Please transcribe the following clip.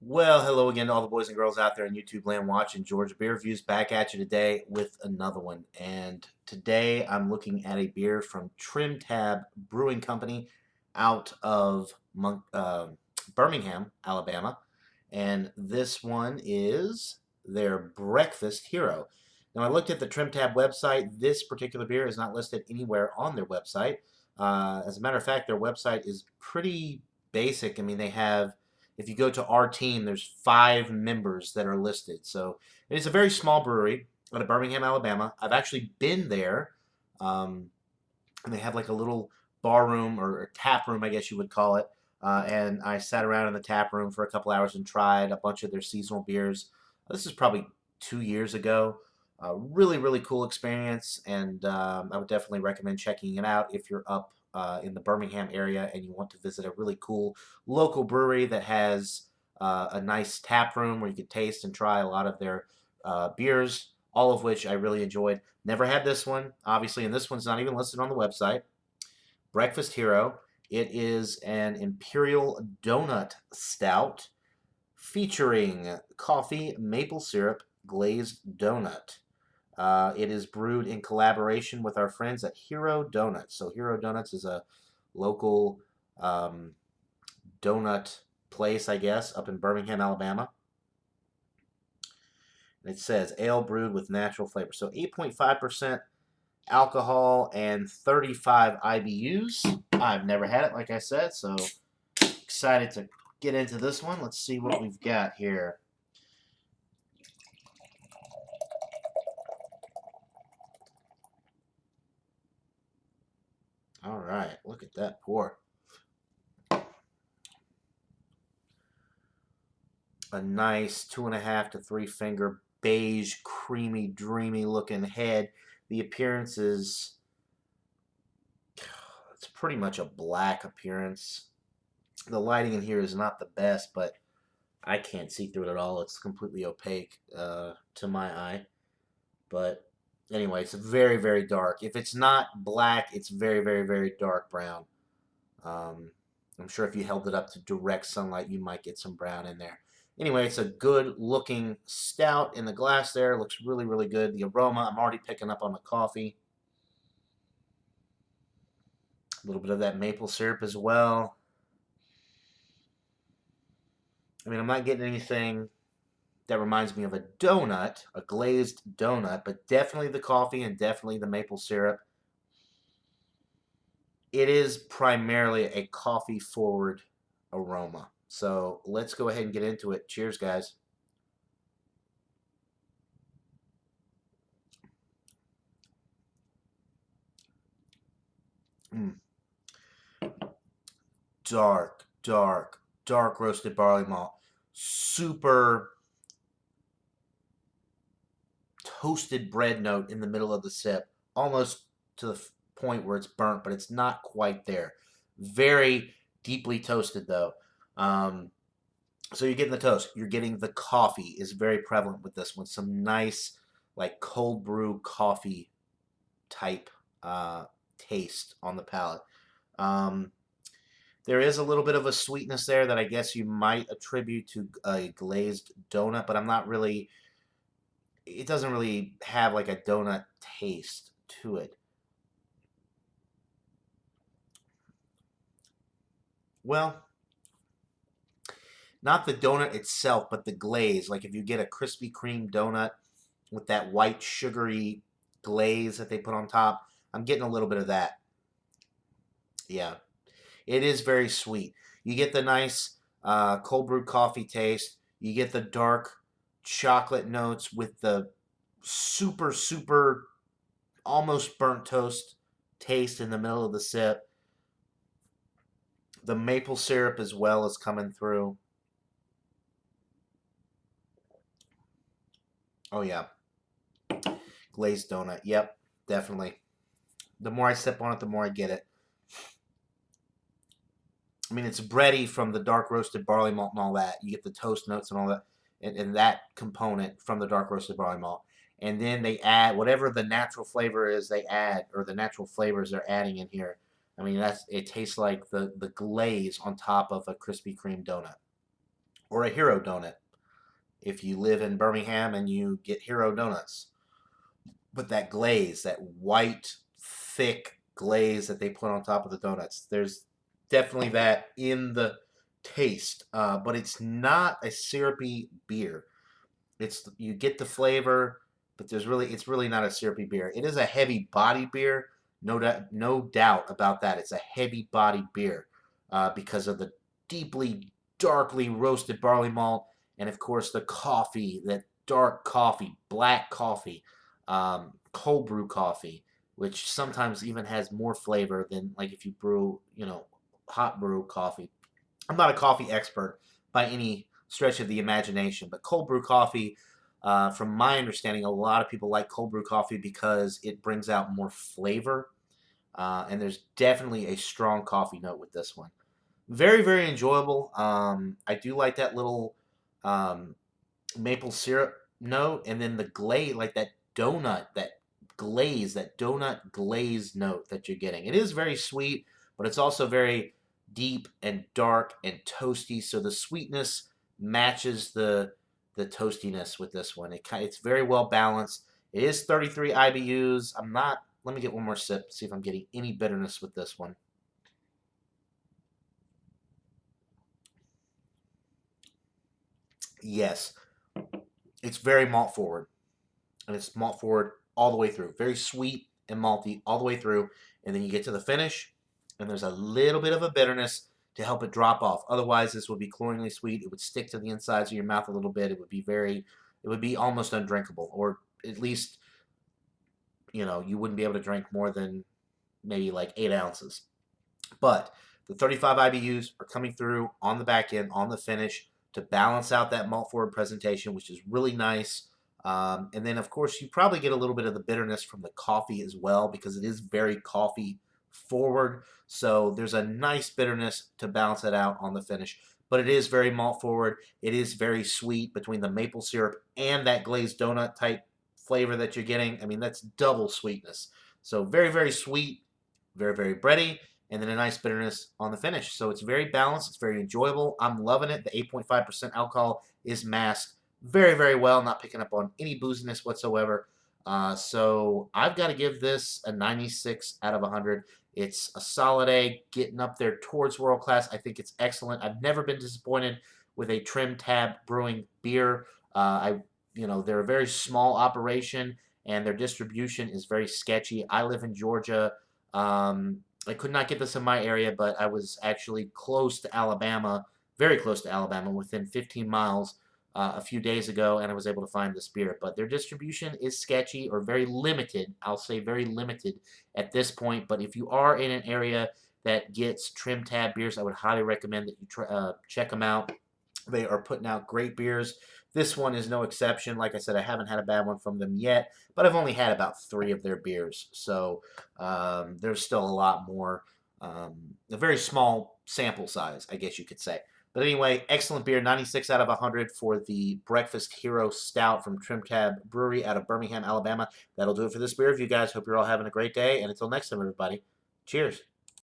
Well, hello again to all the boys and girls out there in YouTube land watching Georgia Beer Reviews, back at you today with another one. And today I'm looking at a beer from Trimtab Brewing Company out of Birmingham, Alabama. And this one is their Breakfast Hero. Now, I looked at the Trimtab website. This particular beer is not listed anywhere on their website. As a matter of fact, their website is pretty basic. I mean, they have, if you go to our team, there's 5 members that are listed. So it is a very small brewery out of Birmingham, Alabama. I've actually been there, um, and they have like a little bar room or tap room, I guess you would call it. And I sat around in the tap room for a couple hours and tried a bunch of their seasonal beers. This is probably 2 years ago. Really, really cool experience, and I would definitely recommend checking it out if you're up in the Birmingham area and you want to visit a really cool local brewery that has a nice tap room where you can taste and try a lot of their beers, all of which I really enjoyed. Never had this one, obviously, and this one's not even listed on the website. Breakfast Hero. It is an Imperial Doughnut Stout featuring coffee, maple syrup, glazed donut. It is brewed in collaboration with our friends at Hero Donuts. So Hero Donuts is a local um, donut place, I guess, up in Birmingham, Alabama. And it says ale brewed with natural flavor. So 8.5% alcohol and 35 IBUs. I've never had it, like I said, so excited to get into this one. Let's see what we've got here. All right, look at that pour. A nice 2.5 to 3 finger beige, creamy, dreamy looking head. The appearance is, it's pretty much a black appearance. The lighting in here is not the best, but I can't see through it at all. It's completely opaque to my eye. But anyway, it's very, very dark. If it's not black, it's very, very, very dark brown. Um, I'm sure if you held it up to direct sunlight, you might get some brown in there. Anyway, it's a good looking stout in the glass there. It looks really, really good. The aroma, I'm already picking up on the coffee. A little bit of that maple syrup as well. I mean, I'm not getting anything that reminds me of a donut, a glazed donut, but definitely the coffee and definitely the maple syrup. It is primarily a coffee forward aroma. So let's go ahead and get into it. Cheers, guys. Mm. Dark, dark, dark roasted barley malt. Super toasted bread note in the middle of the sip. Almost to the point where it's burnt, but it's not quite there. Very deeply toasted, though. Um, so you're getting the toast. You're getting the coffee is very prevalent with this one. Some nice, like cold brew coffee type taste on the palate. Um, there is a little bit of a sweetness there that I guess you might attribute to a glazed donut, but I'm not really. It doesn't really have like a donut taste to it. Well, not the donut itself, but the glaze. Like if you get a Krispy Kreme donut with that white sugary glaze that they put on top, I'm getting a little bit of that. Yeah, it is very sweet. You get the nice cold brew coffee taste. You get the dark chocolate notes with the super, super almost burnt toast taste in the middle of the sip. The maple syrup as well is coming through. Oh, yeah. Glazed donut. Yep, definitely. The more I sip on it, the more I get it. I mean, it's bready from the dark roasted barley malt and all that. You get the toast notes and all that, and that component from the dark roasted barley malt. And then they add whatever the natural flavor is they add, or the natural flavors they're adding in here. I mean, it tastes like the glaze on top of a Krispy Kreme donut. or a Hero donut if you live in Birmingham and you get Hero donuts. But that glaze, that white, thick glaze that they put on top of the donuts, there's definitely that in the taste, but it's not a syrupy beer. You get the flavor, but it's really not a syrupy beer. It is a heavy body beer, no doubt about that. It's a heavy body beer because of the deeply, darkly roasted barley malt, and of course the coffee, that dark coffee, black coffee, cold brew coffee, which sometimes even has more flavor than like if you brew, hot brew coffee. I'm not a coffee expert by any stretch of the imagination, but cold brew coffee, from my understanding, a lot of people like cold brew coffee because it brings out more flavor, and there's definitely a strong coffee note with this one. Very, very enjoyable. I do like that little um, maple syrup note, and then the glaze, like that donut glaze note that you're getting. It is very sweet, but it's also very deep and dark and toasty. So the sweetness matches the toastiness with this one. It's very well balanced. It is 33 IBUs. I'm not. Let me get one more sip. See if I'm getting any bitterness with this one. Yes, it's very malt forward, and it's malt forward all the way through. Very sweet and malty all the way through, and then you get to the finish, and there's a little bit of a bitterness to help it drop off. Otherwise, this would be cloyingly sweet. It would stick to the insides of your mouth a little bit. It would be almost undrinkable, or at least, you wouldn't be able to drink more than maybe like 8 ounces. But the 35 IBUs are coming through on the back end, on the finish, to balance out that malt forward presentation, which is really nice. And then, of course, you probably get a little bit of the bitterness from the coffee as well because it is very coffee forward. So there's a nice bitterness to balance it out on the finish. But it is very malt forward. It is very sweet between the maple syrup and that glazed donut type flavor that you're getting. I mean, that's double sweetness. So very, very sweet, very, very bready, and then a nice bitterness on the finish. So it's very balanced. It's very enjoyable. I'm loving it. The 8.5% alcohol is masked very, very well. Not picking up on any booziness whatsoever. So I've got to give this a 96 out of 100. It's a solid A, getting up there towards world class. I think it's excellent. I've never been disappointed with a Trimtab Brewing beer. They're a very small operation, and their distribution is very sketchy. I live in Georgia. I could not get this in my area, but I was actually close to Alabama, very close to Alabama, within 15 miles a few days ago, and I was able to find this beer. But their distribution is sketchy or very limited. I'll say very limited at this point. But if you are in an area that gets Trimtab beers, I would highly recommend that you check them out. They are putting out great beers. This one is no exception. Like I said, I haven't had a bad one from them yet, but I've only had about 3 of their beers. So there's still a lot more. A very small sample size, I guess you could say. But anyway, excellent beer, 96 out of 100 for the Breakfast Hero Stout from Trimtab Brewery out of Birmingham, Alabama. That'll do it for this beer review, guys. Hope you're all having a great day. And until next time, everybody, cheers.